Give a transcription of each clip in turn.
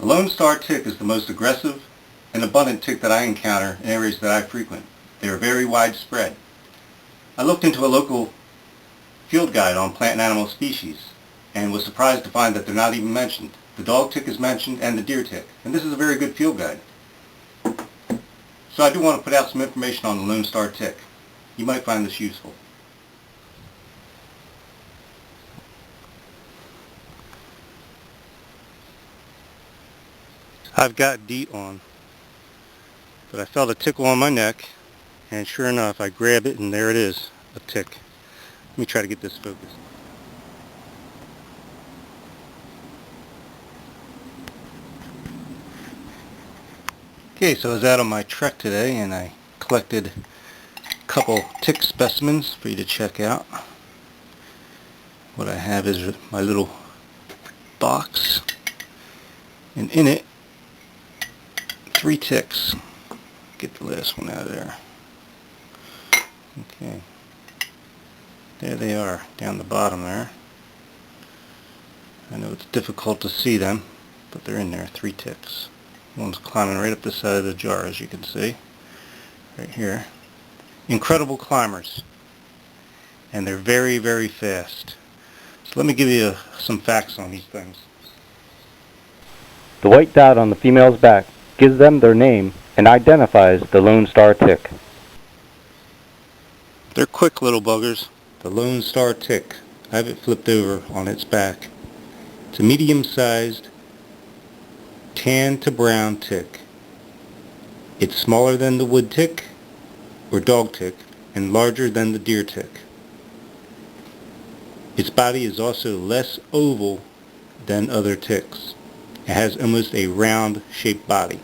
The Lone Star tick is the most aggressive and abundant tick that I encounter in areas that I frequent. They are very widespread. I looked into a local field guide on plant and animal species and was surprised to find that they're not even mentioned. The dog tick is mentioned and the deer tick, and this is a very good field guide. So I do want to put out some information on the Lone Star tick. You might find this useful. I've got DEET on, but I felt a tickle on my neck, and sure enough I grab it and there it is, a tick. Let me try to get this focused. Okay, so I was out on my trek today and I collected a couple tick specimens for you to check out. What I have is my little box, and in it 3 ticks. Get the last one out of there. Okay. There they are, down the bottom there. I know it's difficult to see them, but they're in there, 3 ticks. One's climbing right up the side of the jar, as you can see. Right here. Incredible climbers. And they're very, very fast. So let me give you some facts on these things. The white dot on the female's back gives them their name and identifies the Lone Star tick. They're quick little buggers. The Lone Star tick. I have it flipped over on its back. It's a medium-sized tan to brown tick. It's smaller than the wood tick or dog tick and larger than the deer tick. Its body is also less oval than other ticks. It has almost a round-shaped body.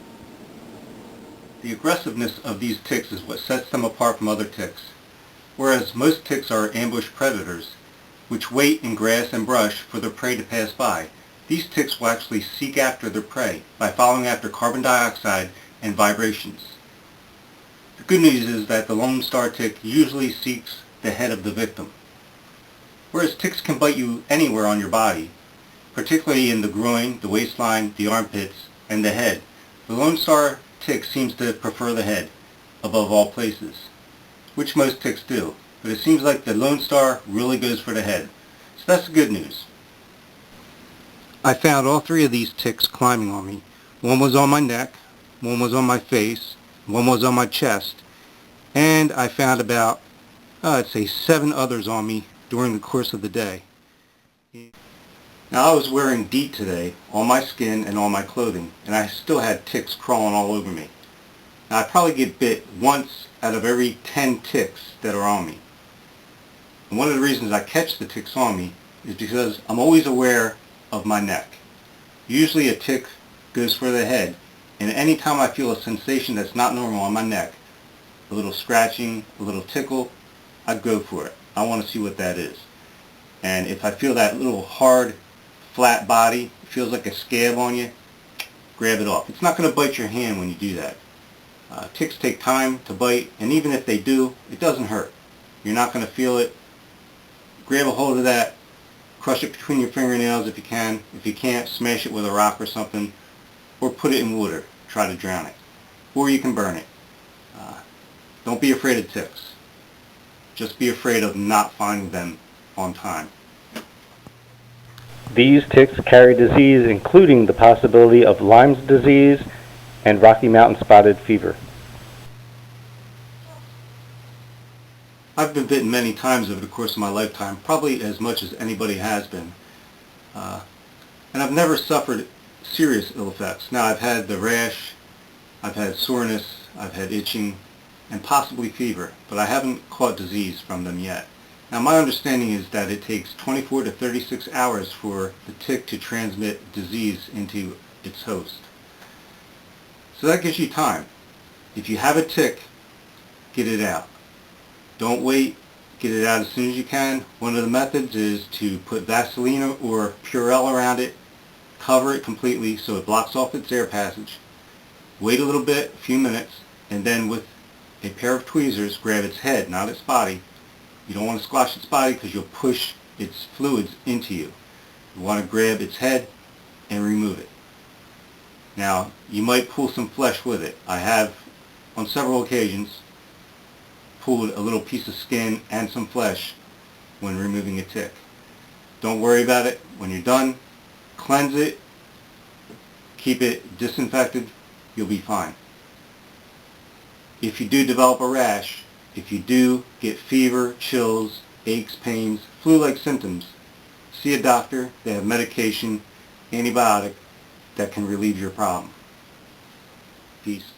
The aggressiveness of these ticks is what sets them apart from other ticks. Whereas most ticks are ambush predators, which wait in grass and brush for their prey to pass by, these ticks will actually seek after their prey by following after carbon dioxide and vibrations. The good news is that the Lone Star tick usually seeks the head of the victim. Whereas ticks can bite you anywhere on your body, particularly in the groin, the waistline, the armpits, and the head, the Lone Star tick seems to prefer the head above all places, which most ticks do, but it seems like the Lone Star really goes for the head. So that's the good news. I found all 3 of these ticks climbing on me. One was on my neck, one was on my face, one was on my chest, and I found about, I'd say 7 others on me during the course of the day. Now I was wearing DEET today on my skin and on my clothing, and I still had ticks crawling all over me. Now I probably get bit once out of every 10 ticks that are on me. And one of the reasons I catch the ticks on me is because I'm always aware of my neck. Usually a tick goes for the head, and anytime I feel a sensation that's not normal on my neck, a little scratching, a little tickle, I go for it. I want to see what that is. And if I feel that little hard, flat body, it feels like a scab on you, grab it off. It's not going to bite your hand when you do that. Ticks take time to bite, and even if they do, it doesn't hurt. You're not going to feel it. Grab a hold of that, crush it between your fingernails if you can. If you can't, smash it with a rock or something, or put it in water. Try to drown it. Or you can burn it. Don't be afraid of ticks. Just be afraid of not finding them on time. These ticks carry disease including the possibility of Lyme's disease and Rocky Mountain spotted fever. I've been bitten many times over the course of my lifetime, probably as much as anybody has been. And I've never suffered serious ill effects. Now I've had the rash, I've had soreness, I've had itching, and possibly fever, but I haven't caught disease from them yet. Now my understanding is that it takes 24 to 36 hours for the tick to transmit disease into its host. So that gives you time. If you have a tick, get it out. Don't wait, get it out as soon as you can. One of the methods is to put Vaseline or Purell around it, cover it completely so it blocks off its air passage. Wait a little bit, a few minutes, and then with a pair of tweezers, grab its head, not its body. You don't want to squash its body because you'll push its fluids into you. You want to grab its head and remove it. Now, you might pull some flesh with it. I have, on several occasions, pulled a little piece of skin and some flesh when removing a tick. Don't worry about it. When you're done, cleanse it, keep it disinfected, you'll be fine. If you do develop a rash, if you do get fever, chills, aches, pains, flu-like symptoms, see a doctor. They have medication, antibiotic that can relieve your problem. Peace.